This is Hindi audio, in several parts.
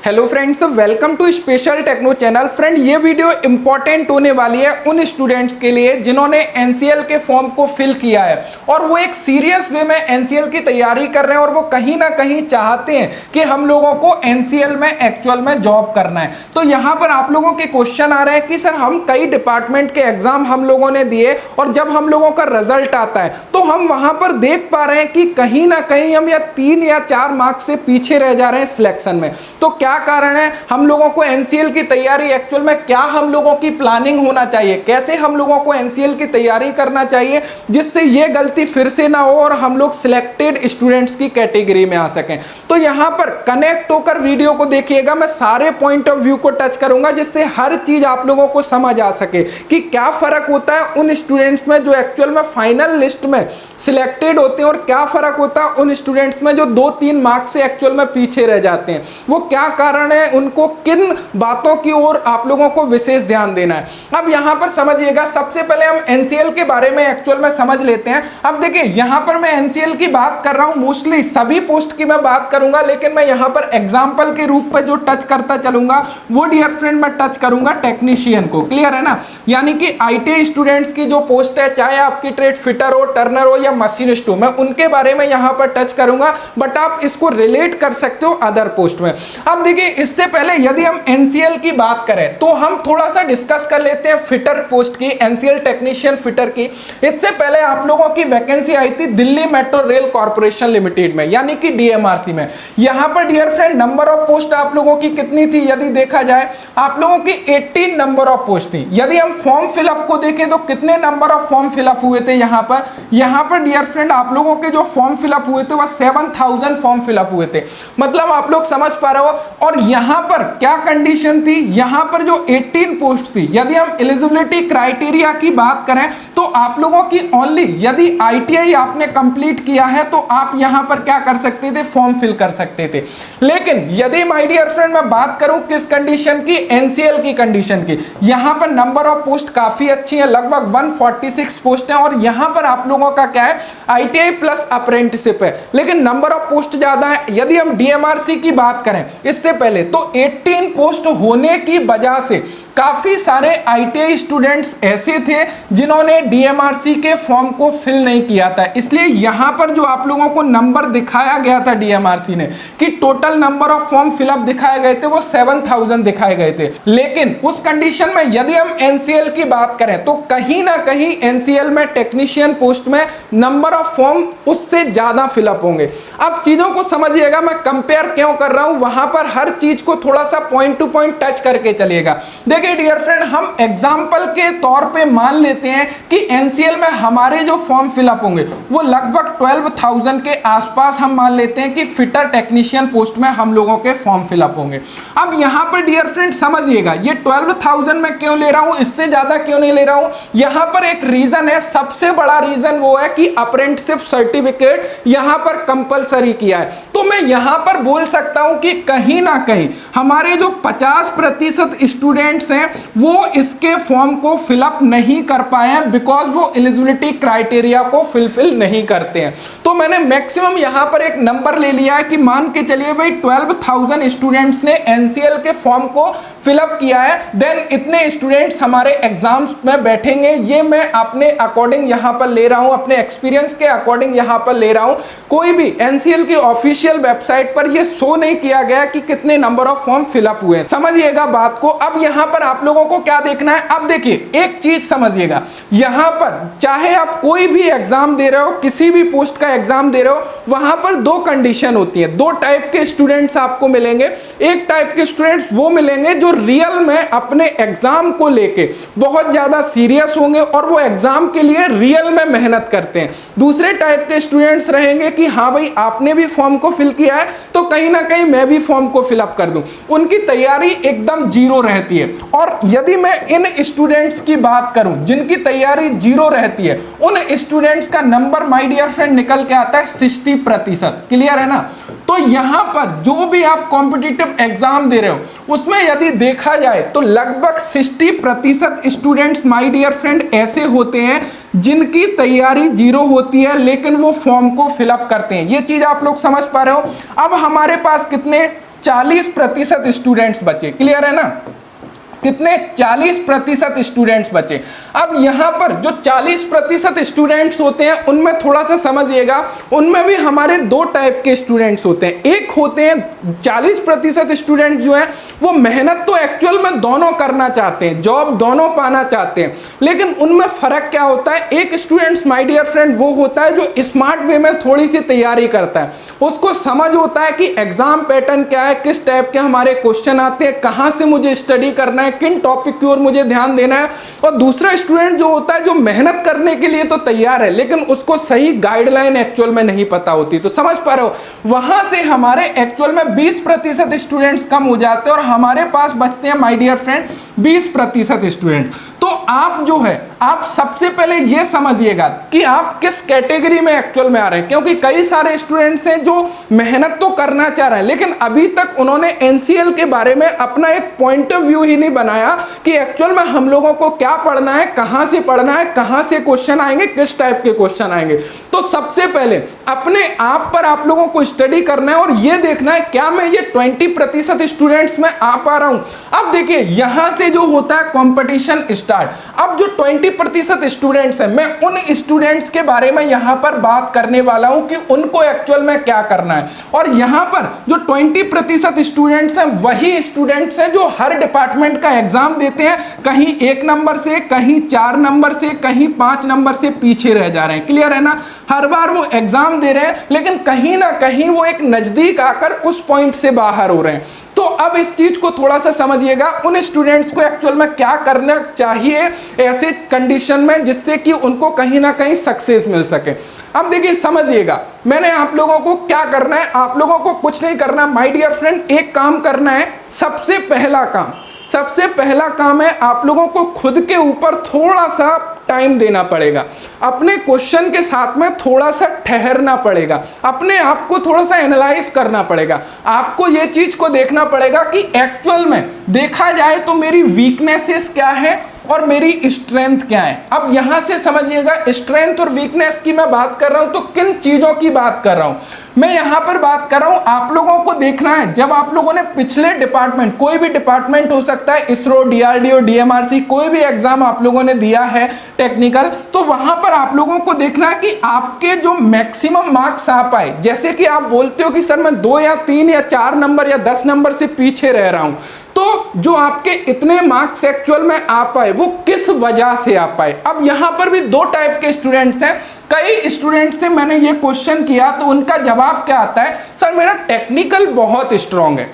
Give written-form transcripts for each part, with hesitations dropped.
Hello friends, welcome to special techno channel. Friend, ये वीडियो इंपॉर्टेंट होने वाली है उन स्टूडेंट्स के लिए जिन्होंने एनसीएल के फॉर्म को फिल किया है और वो एक सीरियस वे में एनसीएल की तैयारी कर रहे हैं और वो कहीं ना कहीं चाहते हैं कि हम लोगों को एनसीएल में एक्चुअल में जॉब करना है। तो यहाँ पर आप लोगों के क्वेश्चन आ रहे हैं कि सर हम कई डिपार्टमेंट के एग्जाम हम लोगों ने दिए और जब हम लोगों का रिजल्ट आता है तो हम वहां पर देख पा रहे हैं कि कहीं ना कहीं हम या 3 या 4 मार्क्स से पीछे रह जा रहे हैं सिलेक्शन में। तो क्या कारण है? हम लोगों को एनसीएल की तैयारी एक्चुअल में क्या हम लोगों की प्लानिंग होना चाहिए, कैसे हम लोगों को एनसीएल की तैयारी करना चाहिए जिससे ये गलती फिर से ना हो और हम लोग सिलेक्टेड स्टूडेंट्स की कैटेगरी में आ सकें। तो यहां पर कनेक्ट होकर वीडियो को देखिएगा, मैं सारे पॉइंट ऑफ व्यू को टच करूंगा जिससे हर चीज आप लोगों को समझ आ सके कि क्या फर्क होता है उन स्टूडेंट्स में जो एक्चुअल में फाइनल लिस्ट में सिलेक्टेड होते हैं और क्या फर्क होता है उन स्टूडेंट्स में जो 2-3 मार्क्स से एक्चुअल में पीछे रह जाते हैं। वो क्या कारण है, उनको किन बातों की ओर आप लोगों को विशेष ध्यान देना है। अब यहां पर समझिएगा, सबसे पहले हम एनसीएल के बारे में एक्चुअल में समझ लेते हैं। अब देखिए, यहां पर मैं एनसीएल की बात कर रहा हूं, मोस्टली सभी पोस्ट की मैं बात करूंगा, लेकिन मैं यहां पर एग्जाम्पल के रूप में जो टच करता चलूंगा वो डियर फ्रेंड मैं टच करूंगा टेक्नीशियन को। क्लियर है ना? यानी कि आईटी स्टूडेंट्स की जो पोस्ट है, चाहे आपकी ट्रेड फिटर हो, टर्नर हो या मशीनिस्ट हो, मैं उनके बारे में यहां पर टच करूंगा, बट आप इसको रिलेट कर सकते हो अदर पोस्ट में। अब देखिए, इससे पहले यदि हम एनसीएल की बात करें तो हम थोड़ा सा डिस्कस कर लेते हैं फिटर पोस्ट की, एनसीएल टेक्नीशियन फिटर की। इससे पहले आप लोगों की वैकेंसी आई थी Delhi metro rail corporation limited में, यानी कि डीएमआरसी में। यहां पर dear friend number of post आप लोगों की कितनी थी? यदि देखा जाए आप लोगों की 18 नंबर ऑफ पोस्ट थी। यदि हम फॉर्म फिलअप को देखें तो कितने नंबर ऑफ फॉर्म फिलअप हुए थे यहां पर डियर फ्रेंड आप लोगों के जो फॉर्म फिलअप हुए थे वह 7000 फॉर्म फिलअप हुए थे। मतलब आप लोग समझ पा रहे हो। और यहां पर क्या कंडीशन थी? यहां पर जो 18 पोस्ट थी, यदि हम एलिजिबिलिटी क्राइटेरिया की बात करें तो आप लोगों की ओनली यदि आईटीआई आपने कंप्लीट किया है तो आप यहां पर क्या कर सकते थे? फॉर्म फिल कर सकते थे। लेकिन यदि माय डियर फ्रेंड मैं बात करूं किस कंडीशन की? एनसीएल की कंडीशन की। यहां पर नंबर ऑफ पोस्ट काफी अच्छी है, लगभग 146 पोस्ट है और यहां पर आप लोगों का क्या है? आईटीआई प्लस अप्रेंटिसशिप है, लेकिन नंबर ऑफ पोस्ट ज्यादा है। यदि हम डीएमआरसी की बात करें इससे पहले तो 18 पोस्ट होने की वजह से काफी सारे आईटीआई स्टूडेंट्स ऐसे थे जिन्होंने डीएमआरसी के फॉर्म को फिल नहीं किया था। इसलिए यहां पर जो आप लोगों को नंबर दिखाया गया था डीएमआरसी ने कि total number of form fill up दिखाए गए थे वो 7000 दिखाए गए थे। लेकिन उस कंडीशन में यदि हम एनसीएल की बात करें तो कहीं ना कहीं एनसीएल में टेक्नीशियन पोस्ट में नंबर ऑफ फॉर्म उससे ज्यादा फिलअप होंगे। अब चीजों को समझिएगा, मैं कंपेयर क्यों कर रहा हूं, वहां पर हर चीज को थोड़ा सा पॉइंट टू पॉइंट टच करके चलिएगा। देखिए डियर फ्रेंड, हम एग्जांपल के तौर पे मान लेते हैं कि एनसीएल में हमारे जो फॉर्म फिलअप होंगे वो लगभग 12000 के आसपास हम मान लेते हैं कि फिटर टेक्नीशियन पोस्ट में हम लोगों के फॉर्म फिलअप होंगे। अब यहां पर डियर फ्रेंड समझिएगा, ये 12000 में क्यों ले रहा हूं, इससे ज्यादा क्यों नहीं ले रहा हूं? यहां पर एक रीजन है, सबसे बड़ा रीजन वो है कि अप्रेंटिसशिप सर्टिफिकेट यहां पर कंपलसरी किया है। तो मैं यहां पर बोल सकता हूं कि कहीं ना कहीं हमारे जो 50% स्टूडेंट्स वो इसके फॉर्म को फिलअप नहीं कर पाए हैं बिकॉज वो एलिजिबिलिटी क्राइटेरिया को फुलफिल नहीं करते हैं। तो मैंने मैक्सिमम यहां पर एक नंबर ले लिया है कि मान के चलिए भाई 12000 स्टूडेंट्स ने एनसीएल के फॉर्म को फिलअप किया है, देन इतने स्टूडेंट्स हमारे एग्जाम्स में बैठेंगे। ये मैं अपने अकॉर्डिंग यहां पर ले रहा हूं, अपने एक्सपीरियंस के अकॉर्डिंग यहां पर ले रहा हूं। कोई भी एनसीएल की ऑफिशियल वेबसाइट पर यह शो नहीं किया गया कि कितने नंबर ऑफ फॉर्म फिलअप हुए। समझिएगा बात को। अब यहां पर आप लोगों को क्या देखना है? अब देखिए एक चीज समझिएगा, यहां पर चाहे आप कोई भी एग्जाम दे रहे हो, किसी भी पोस्ट का एग्जाम दे रहे हो, वहां पर 2 कंडीशन होती है। 2 टाइप के स्टूडेंट्स आपको मिलेंगे। एक टाइप के स्टूडेंट्स वो मिलेंगे जो रियल में अपने एग्जाम को लेके बहुत ज्यादा सीरियस होंगे और वो एग्जाम के लिए रियल में मेहनत करते हैं। दूसरे टाइप के स्टूडेंट्स रहेंगे कि हाँ भाई आपने भी फॉर्म को फिल किया है तो कहीं ना कहीं मैं भी फॉर्म को फिलअप कर दूं। उनकी तैयारी एकदम जीरो रहती है। और यदि मैं इन स्टूडेंट्स की बात करूं जिनकी तैयारी जीरो रहती है, उन स्टूडेंट्स का नंबर माय डियर फ्रेंड निकल के आता है 60%। क्लियर है ना? तो यहां पर जो भी आप कॉम्पिटिटिव एग्जाम दे रहे हो उसमें यदि देखा जाए तो लगभग 60% स्टूडेंट्स माय डियर फ्रेंड ऐसे होते हैं जिनकी तैयारी जीरो होती है लेकिन वो फॉर्म को फिलअप करते हैं। ये चीज आप लोग समझ पा रहे हो। अब हमारे पास कितने 40% स्टूडेंट्स बचे। क्लियर है ना, कितने? 40% स्टूडेंट्स बचे। अब यहां पर जो 40% स्टूडेंट्स होते हैं उनमें थोड़ा सा समझिएगा, उनमें भी हमारे दो टाइप के स्टूडेंट्स होते हैं। एक होते हैं 40% स्टूडेंट्स जो है वो मेहनत तो एक्चुअल में दोनों करना चाहते हैं, जॉब दोनों पाना चाहते हैं, लेकिन उनमें फर्क क्या होता है? एक स्टूडेंट्स माय डियर फ्रेंड वो होता है जो स्मार्ट वे में थोड़ी सी तैयारी करता है, उसको समझ होता है कि एग्जाम पैटर्न क्या है, किस टाइप के हमारे क्वेश्चन आते हैं, कहां से मुझे स्टडी करना है, किन टॉपिक की ओर मुझे ध्यान देना है। और दूसरा स्टूडेंट जो होता है जो मेहनत करने के लिए तो तैयार है लेकिन उसको सही गाइडलाइन एक्चुअल में नहीं पता होती। तो समझ पा रहे हो, वहां से हमारे एक्चुअल में 20% स्टूडेंट्स कम हो जाते हैं और हमारे पास बचते हैं माय डियर फ्रेंड 20% स्टूडेंट। तो आप जो है आप सबसे पहले ये समझिएगा कि आप किस कैटेगरी में एक्चुअल में आ रहे हैं, क्योंकि कई सारे स्टूडेंट्स हैं जो मेहनत तो करना चाह रहे हैं लेकिन अभी तक उन्होंने एनसीएल के बारे में अपना एक पॉइंट ऑफ व्यू ही नहीं बनाया कि एक्चुअल में हम लोगों को क्या पढ़ना है, कहां से पढ़ना है, कहां से क्वेश्चन आएंगे, किस टाइप के क्वेश्चन आएंगे। तो सबसे पहले अपने आप पर आप लोगों को स्टडी करना है और ये देखना है क्या मैं ये 20% स्टूडेंट्स में आ पा रहा हूं। अब देखिए यहां से जो होता है कंपटीशन स्टार्ट। अब जो 20% स्टूडेंट्स हैं मैं उन स्टूडेंट्स के बारे में यहां पर बात करने वाला हूं कि उनको एक्चुअल में क्या करना है। और यहां पर जो 20% स्टूडेंट्स हैं वही स्टूडेंट्स हैं जो हर डिपार्टमेंट का एग्जाम देते हैं, कहीं 1 नंबर से, कहीं 4 नंबर से, कहीं 5 नंबर से पीछे रह जा रहे हैं। क्लियर है ना, हर बार वो एग्जाम दे रहे हैं लेकिन कहीं ना कहीं वो एक नजदीक आकर उस पॉइंट से बाहर हो रहे हैं। तो अब इस चीज को थोड़ा सा समझिएगा, उन स्टूडेंट्स को एक्चुअल में क्या करना चाहिए ऐसे कंडीशन में जिससे कि उनको कहीं ना कहीं सक्सेस मिल सके। अब देखिए समझिएगा, मैंने आप लोगों को क्या करना है, आप लोगों को कुछ नहीं करना माय डियर फ्रेंड, एक काम करना है। सबसे पहला काम है आप लोगों को खुद के ऊपर थोड़ा सा टाइम देना पड़ेगा, अपने क्वेश्चन के साथ में थोड़ा सा ठहरना पड़ेगा, अपने आप को थोड़ा सा एनालाइज करना पड़ेगा। आपको ये चीज को देखना पड़ेगा कि एक्चुअल में देखा जाए तो मेरी वीकनेसेस क्या है और मेरी स्ट्रेंथ क्या है। अब यहां से समझिएगा, स्ट्रेंथ और वीकनेस की मैं बात कर रहा हूं तो किन चीजों की बात कर रहा हूं मैं यहां पर बात कर रहा हूं। आप लोगों को देखना है जब आप लोगों ने पिछले डिपार्टमेंट, कोई भी डिपार्टमेंट हो सकता है, इसरो, डीआरडीओ, डीएमआरसी, कोई भी एग्जाम आप लोगों ने दिया है टेक्निकल, तो वहां पर आप लोगों को देखना है कि आपके जो मैक्सिमम मार्क्स आ पाए। जैसे कि आप बोलते हो कि सर मैं 2 या 3 या 4 नंबर या 10 नंबर से पीछे रह रहा हूं, तो जो आपके इतने मार्क्स एक्चुअल में आ पाए वो किस वजह से आ पाए। अब यहां पर भी दो टाइप के स्टूडेंट्स हैं। कई स्टूडेंट्स से मैंने ये क्वेश्चन किया तो उनका जवाब क्या आता है, सर मेरा टेक्निकल बहुत स्ट्रांग है,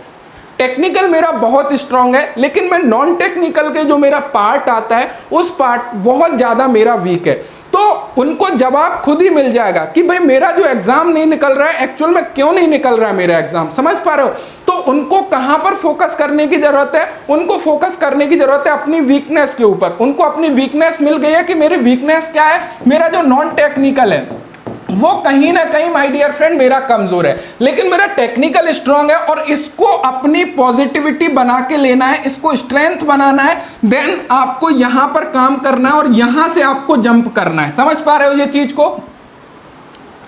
टेक्निकल मेरा बहुत स्ट्रांग है लेकिन मैं नॉन टेक्निकल के जो मेरा पार्ट आता है उस पार्ट बहुत ज्यादा मेरा वीक है। तो उनको जवाब खुद ही मिल जाएगा कि भाई मेरा जो एग्जाम नहीं निकल रहा है, एक्चुअल में क्यों नहीं निकल रहा है मेरा एग्जाम। समझ पा रहे हो, तो उनको कहां पर फोकस करने की जरूरत है, उनको फोकस करने की जरूरत है अपनी वीकनेस के ऊपर। उनको अपनी वीकनेस मिल गई है कि मेरी वीकनेस क्या है, मेरा जो नॉन टेक्निकल है वो कहीं ना कहीं माय डियर फ्रेंड मेरा कमजोर है, लेकिन मेरा टेक्निकल स्ट्रांग है और इसको अपनी पॉजिटिविटी बना के लेना है, इसको स्ट्रेंथ बनाना है। देन आपको यहां पर काम करना है और यहां से आपको जंप करना है। समझ पा रहे हो ये चीज को।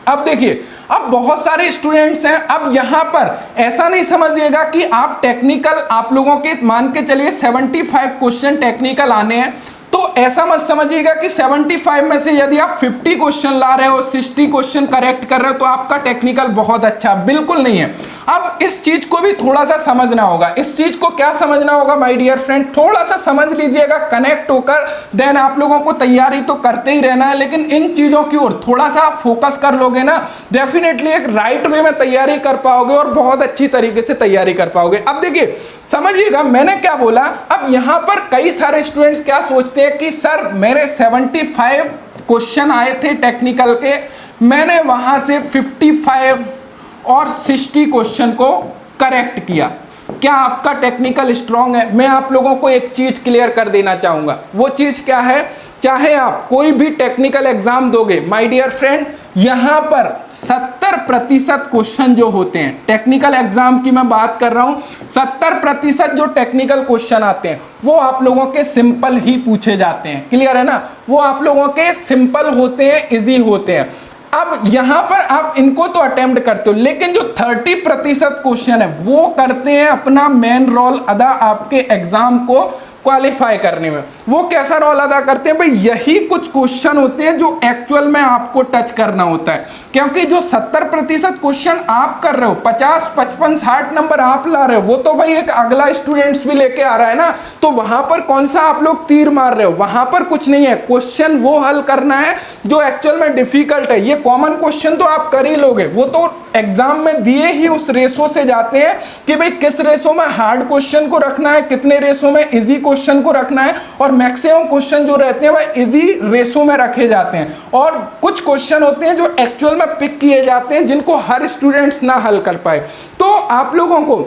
अब देखिए, अब बहुत सारे स्टूडेंट्स हैं, अब यहां पर ऐसा नहीं समझिएगा कि आप टेक्निकल, आप लोगों के मान के चलिए 75 क्वेश्चन टेक्निकल आने हैं, तो ऐसा मत समझिएगा कि 75 में से यदि आप 50 क्वेश्चन ला रहे हो, 60 क्वेश्चन करेक्ट कर रहे हो तो आपका टेक्निकल बहुत अच्छा, बिल्कुल नहीं है। अब इस चीज को भी थोड़ा सा समझना होगा। इस चीज को क्या समझना होगा माय डियर फ्रेंड, थोड़ा सा समझ लीजिएगा कनेक्ट होकर, देन आप लोगों को तैयारी तो करते ही रहना है लेकिन इन चीजों की ओर थोड़ा सा फोकस कर लोगे ना, डेफिनेटली एक राइट वे में तैयारी कर पाओगे और बहुत अच्छी तरीके से तैयारी कर पाओगे। अब देखिए समझिएगा मैंने क्या बोला। अब यहां पर कई सारे स्टूडेंट्स क्या सोचते हैं कि सर मेरे 75 क्वेश्चन आए थे टेक्निकल के, मैंने वहां से 55 और 60 क्वेश्चन को करेक्ट किया, क्या आपका टेक्निकल स्ट्रांग है? मैं आप लोगों को एक चीज क्लियर कर देना चाहूंगा, वो चीज क्या है, चाहे आप कोई भी टेक्निकल एग्जाम दोगे माय डियर फ्रेंड, यहां पर 70% क्वेश्चन जो होते हैं, टेक्निकल एग्जाम की मैं बात कर रहा हूं, 70% जो टेक्निकल क्वेश्चन आते हैं वो आप लोगों के सिंपल ही पूछे जाते हैं। क्लियर है ना, वो आप लोगों के सिंपल होते हैं, इजी होते हैं। अब यहां पर आप इनको तो अटेम्प्ट करते हो, लेकिन जो 30% क्वेश्चन है वो करते हैं अपना मेन रोल अदा आपके एग्जाम को क्वालिफाई करने में। वो कैसा रोल अदा करते हैं भाई, यही कुछ क्वेश्चन होते हैं जो एक्चुअल में आपको टच करना होता है, क्योंकि जो 70% क्वेश्चन आप कर रहे हो, 50, 55, 60 नंबर आप ला रहे हो, वो तो भाई एक अगला स्टूडेंट्स भी लेके आ रहा है ना। तो वहां पर कौन सा आप लोग तीर मार रहे हो, वहां पर कुछ नहीं है। क्वेश्चन वो हल करना है जो एक्चुअल में डिफिकल्ट है। ये कॉमन क्वेश्चन तो आप कर ही लोगे, वो तो एग्जाम में दिए ही उस रेशो से जाते हैं कि भाई किस रेशो में हार्ड क्वेश्चन को रखना है, कितने रेशो में इजी क्वेश्चन को रखना है, और मैक्सिमम क्वेश्चन जो रहते हैं वह इजी रेशो में रखे जाते हैं। और कुछ क्वेश्चन होते हैं जो एक्चुअल में पिक किए जाते हैं जिनको हर स्टूडेंट्स ना हल कर पाए। तो आप लोगों को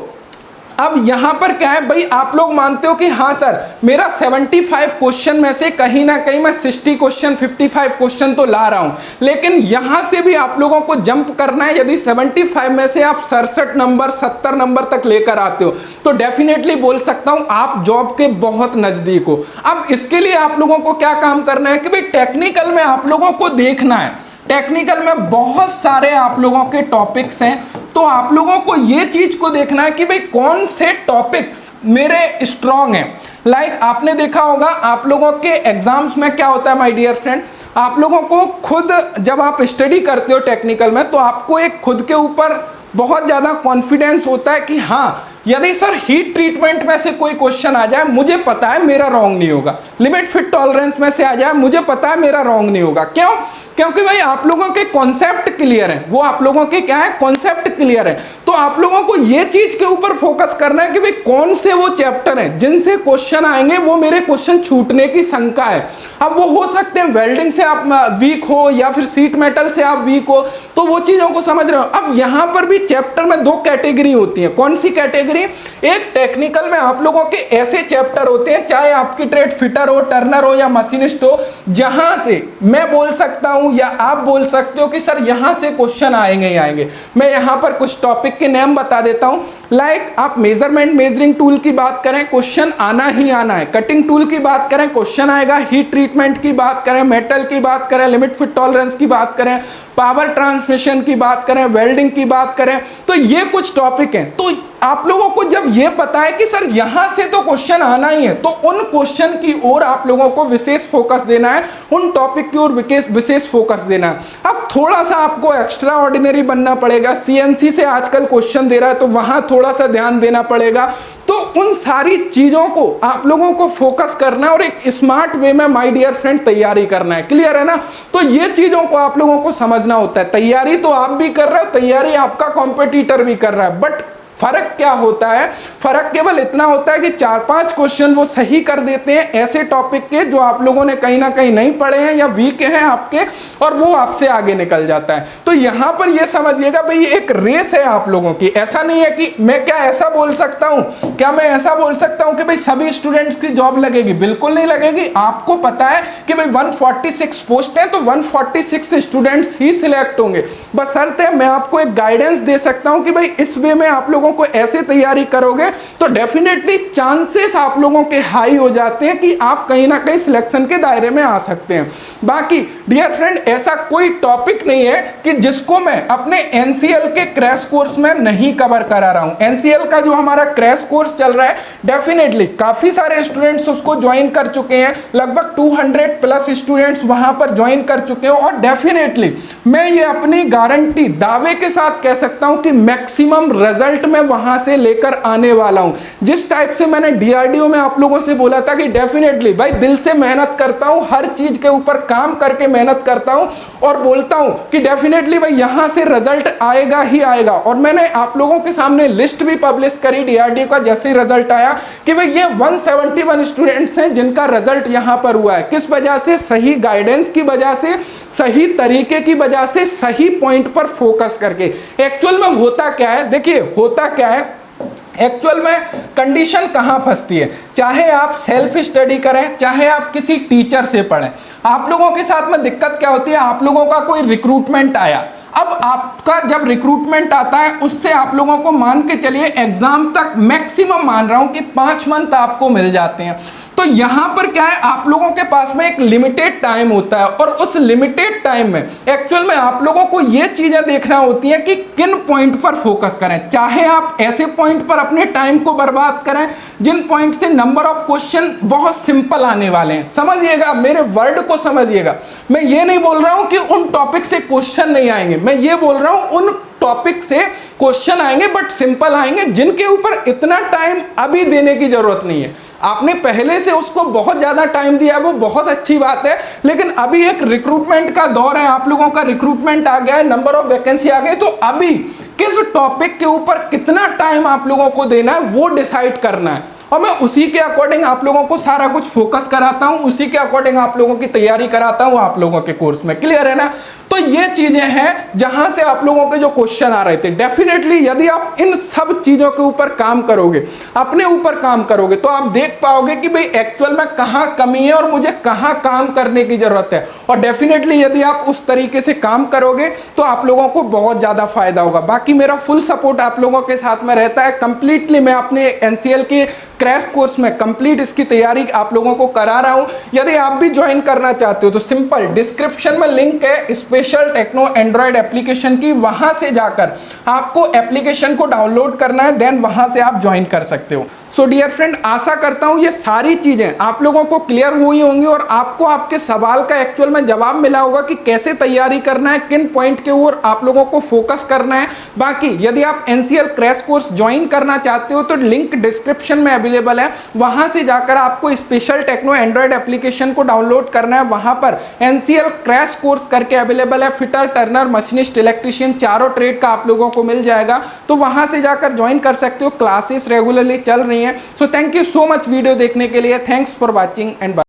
अब यहां पर क्या है भाई, आप लोग मानते हो कि हाँ सर मेरा 75 क्वेश्चन में से कहीं ना कहीं मैं 60 क्वेश्चन 55 क्वेश्चन तो ला रहा हूं, लेकिन यहां से भी आप लोगों को जंप करना है। यदि 75 में से आप 67 नंबर 70 नंबर तक लेकर आते हो तो डेफिनेटली बोल सकता हूं आप जॉब के बहुत नजदीक हो। अब इसके लिए आप लोगों को क्या काम करना है कि भाई टेक्निकल में आप लोगों को देखना है, टेक्निकल में बहुत सारे आप लोगों के टॉपिक्स हैं, तो आप लोगों को ये चीज को देखना है कि भाई कौन से टॉपिक्स मेरे स्ट्रांग हैं। लाइक आपने देखा होगा आप लोगों के एग्जाम्स में क्या होता है माय डियर फ्रेंड, आप लोगों को खुद जब आप स्टडी करते हो टेक्निकल में तो आपको एक खुद के ऊपर बहुत ज्यादा कॉन्फिडेंस होता है कि हाँ यदि सर हीट ट्रीटमेंट में से कोई क्वेश्चन आ जाए मुझे पता है मेरा रॉन्ग नहीं होगा, लिमिट फिट टॉलरेंस में से आ जाए मुझे पता है मेरा रॉन्ग नहीं होगा। क्यों? क्योंकि भाई आप लोगों के कॉन्सेप्ट क्लियर है, वो आप लोगों के क्या है कॉन्सेप्ट क्लियर है। तो आप लोगों को ये चीज के ऊपर फोकस करना है कि भाई कौन से वो चैप्टर हैं जिनसे क्वेश्चन आएंगे वो मेरे क्वेश्चन छूटने की शंका है। अब वो हो सकते हैं वेल्डिंग से आप वीक हो या फिर सीट मेटल से आप वीक हो, तो वो चीजों को समझ रहे हो। अब यहां पर भी चैप्टर में दो कैटेगरी होती है। कौन सी कैटेगरी? एक टेक्निकल में आप लोगों के ऐसे चैप्टर होते हैं, चाहे आपकी ट्रेड फिटर हो, टर्नर हो या मशीनिस्ट हो, जहां से मैं बोल सकता हूं या आप बोल सकते हो कि सर यहां से क्वेश्चन आएंगे ही आएंगे। मैं यहां पर कुछ टॉपिक के नेम बता देता हूं। लाइक आप मेजरमेंट मेजरिंग टूल की बात करें, क्वेश्चन आना ही आना है। कटिंग टूल की बात करें, क्वेश्चन आएगा। हीट ट्रीटमेंट की बात करें, मेटल की बात करें, लिमिट फिट टॉलरेंस की बात करें, पावर ट्रांसमिशन की बात करें, वेल्डिंग की बात करें, तो ये कुछ टॉपिक हैं। तो आप लोगों को जब ये पता है कि सर यहां से तो क्वेश्चन आना ही है, तो उन क्वेश्चन की ओर आप लोगों को विशेष फोकस देना है, उन टॉपिक की ओर विशेष फोकस देना है। अब थोड़ा सा आपको एक्स्ट्रा ऑर्डिनरी बनना पड़ेगा, सीएनसी से आजकल क्वेश्चन दे रहा है तो वहां थोड़ा सा ध्यान देना पड़ेगा। तो उन सारी चीजों को आप लोगों को फोकस करना है और एक स्मार्ट वे में माय डियर फ्रेंड तैयारी करना है। क्लियर है ना? तो ये चीजों को आप लोगों को समझना होता है। तैयारी तो आप भी कर रहे हो, तैयारी आपका कॉम्पिटिटर भी कर रहा है, बट फर्क क्या होता है? फर्क केवल इतना होता है कि 4-5 क्वेश्चन वो सही कर देते हैं ऐसे टॉपिक के जो आप लोगों ने कहीं ना कहीं नहीं पढ़े हैं या वीक हैं आपके, और वो आपसे आगे निकल जाता है। तो यहां पर ये समझिएगा भाई एक रेस है आप लोगों की। ऐसा नहीं है कि मैं क्या ऐसा बोल सकता हूं, क्या मैं ऐसा बोल सकता हूं कि भाई सभी स्टूडेंट्स की जॉब लगेगी? बिल्कुल नहीं लगेगी। आपको पता है कि भाई 146 पोस्ट है तो 146 स्टूडेंट्स ही सिलेक्ट होंगे। बशर्ते मैं आपको एक गाइडेंस दे सकता हूं कि भाई इस वे में आप लोगों को ऐसे तैयारी करोगे तो डेफिनेटली चांसेस आप लोगों के हाई हो जाते हैं कि आप कहीं ना कहीं सिलेक्शन के दायरे में आ सकते हैं। बाकी डियर फ्रेंड ऐसा कोई टॉपिक नहीं है कि जिसको मैं अपने एनसीएल के क्रैश कोर्स में नहीं कवर करा रहा हूं। एनसीएल का जो हमारा क्रैश कोर्स चल रहा है डेफिनेटली काफी सारे स्टूडेंट्स उसको ज्वाइन कर चुके हैं, लगभग 200 प्लस स्टूडेंट्स वहां पर ज्वाइन कर चुके हो, और डेफिनेटली मैं ये अपनी गारंटी दावे के साथ कह सकता हूं कि मैक्सिमम रिजल्ट में वहां से लेकर आने वाला हूं। जिस टाइप से मैंने डीआरडीओ में आप लोगों से बोला था कि डेफिनेटली भाई दिल से मेहनत करता हूं, हर चीज के ऊपर काम करके मेहनत करता हूं और बोलता हूं कि डेफिनेटली भाई यहां से रिजल्ट आएगा ही आएगा। और मैंने आप लोगों के सामने लिस्ट भी पब्लिश करी डीआरडीओ का जैसे ही रिजल्ट आया कि भाई ये 171 स्टूडेंट्स हैं जिनका रिजल्ट यहां पर हुआ है। किस वजह से? सही गाइडेंस की वजह से, सही तरीके की वजह से, सही पॉइंट पर फोकस करके। एक्चुअल में होता क्या है, देखिए होता क्या है एक्चुअल में, कंडीशन कहां फंसती है, चाहे आप सेल्फ स्टडी करें चाहे आप किसी टीचर से पढ़ें, आप लोगों के साथ में दिक्कत क्या होती है? आप लोगों का कोई रिक्रूटमेंट आया, अब आपका जब रिक्रूटमेंट आता है उससे आप लोगों को मान के चलिए एग्जाम तक मैक्सिमम मान रहा हूं कि 5 मंथ आपको मिल जाते हैं। तो यहाँ पर क्या है, आप लोगों के पास में एक लिमिटेड टाइम होता है और उस लिमिटेड टाइम में एक्चुअल में आप लोगों को ये चीजें देखना होती है कि किन पॉइंट पर फोकस करें। चाहे आप ऐसे पॉइंट पर अपने टाइम को बर्बाद करें जिन पॉइंट से नंबर ऑफ क्वेश्चन बहुत सिंपल आने वाले हैं। समझिएगा, मेरे वर्ड को समझिएगा। मैं ये नहीं बोल रहा हूं कि उन टॉपिक से क्वेश्चन नहीं आएंगे, मैं ये बोल रहा हूं उन टॉपिक से क्वेश्चन आएंगे बट सिंपल आएंगे, जिनके ऊपर इतना टाइम अभी देने की जरूरत नहीं है। आपने पहले से उसको बहुत ज्यादा टाइम दिया, वो बहुत अच्छी बात है, लेकिन अभी एक रिक्रूटमेंट का दौर है, आप लोगों का रिक्रूटमेंट आ गया है, नंबर ऑफ वैकेंसी आ गई, तो अभी किस टॉपिक के ऊपर कितना टाइम आप लोगों को देना है वो डिसाइड करना है और मैं उसी के अकॉर्डिंग आप लोगों को सारा कुछ फोकस कराता हूं, उसी के अकॉर्डिंग आप लोगों की तैयारी कराता हूं आप लोगों के कोर्स में। क्लियर है ना? तो ये चीजें हैं जहां से आप लोगों के जो क्वेश्चन आ रहे थे। डेफिनेटली यदि आप इन सब चीजों के ऊपर काम करोगे, अपने ऊपर काम करोगे, तो आप देख पाओगे कि भाई एक्चुअल में कहां कमी है और मुझे कहां काम करने की जरूरत है। और डेफिनेटली यदि आप उस तरीके से काम करोगे तो आप लोगों को बहुत ज्यादा फायदा होगा। बाकी मेरा फुल सपोर्ट आप लोगों के साथ में रहता है। कंप्लीटली मैं अपने एनसीएल के क्रैश कोर्स में कंप्लीट इसकी तैयारी आप लोगों को करा रहा हूं। यदि आप भी ज्वाइन करना चाहते हो तो सिंपल डिस्क्रिप्शन में लिंक है स्पेशल टेक्नो एंड्रॉइड एप्लीकेशन की, वहां से जाकर आपको एप्लीकेशन को डाउनलोड करना है, देन वहां से आप ज्वाइन कर सकते हो। सो डियर फ्रेंड, आशा करता हूं ये सारी चीजें आप लोगों को क्लियर हुई होंगी और आपको आपके सवाल का एक्चुअल में जवाब मिला होगा कि कैसे तैयारी करना है, किन पॉइंट के ऊपर आप लोगों को फोकस करना है। बाकी यदि आप एनसीएल क्रैश कोर्स ज्वाइन करना चाहते हो तो लिंक डिस्क्रिप्शन में अवेलेबल है, वहां से जाकर आपको स्पेशल टेक्नो एंड्रॉइड एप्लीकेशन को डाउनलोड करना है। वहां पर एनसीएल क्रैश कोर्स करके अवेलेबल है, फिटर, टर्नर, मशीनिस्ट, इलेक्ट्रीशियन, चारों ट्रेड का आप लोगों को मिल जाएगा, तो वहां से जाकर ज्वाइन कर सकते हो। क्लासेस रेगुलरली चल रही हैं। So thank you so much video देखने के लिए। Thanks for watching and bye.